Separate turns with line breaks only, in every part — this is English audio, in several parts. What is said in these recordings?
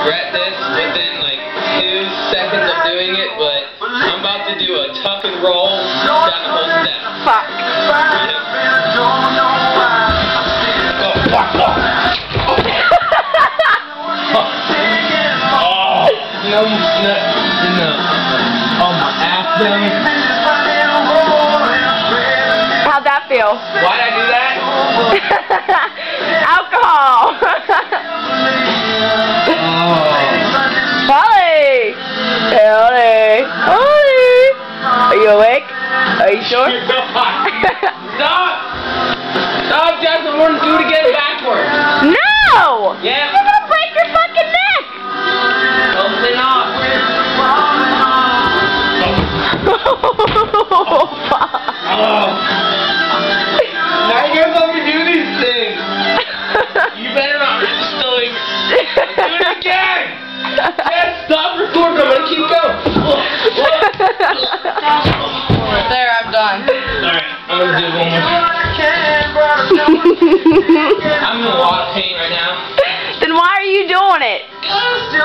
regret this within like 2 seconds of doing it, but I'm about to do a tuck and roll down the whole step.
Fuck.
Oh, fuck, fuck. No, on my ass belly.
How'd that feel?
Why'd I do that?
Alcohol. Holly. Holly. Holly. Are you awake? Are you sure?
Stop! Stop, Jess. I want to do it again backwards.
No!
Yeah.
You're gonna break your fucking neck.
Hopefully not.
Oh, fuck.
Oh. Now you're gonna let me do these things. You better not still do it again. Jess, stop recording. I'm gonna keep going.
There, I'm done.
Alright, I'm gonna do one more. I'm in a lot of pain right now.
Then why are you doing it?
Can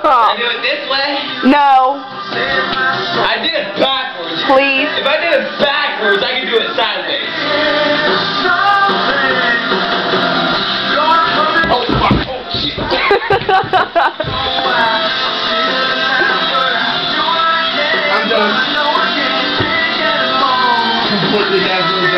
I do it this way?
No.
I did it backwards.
Please.
If I did it backwards, I could do it sideways. Oh, fuck. Oh, shit. I'm done. Completely down to the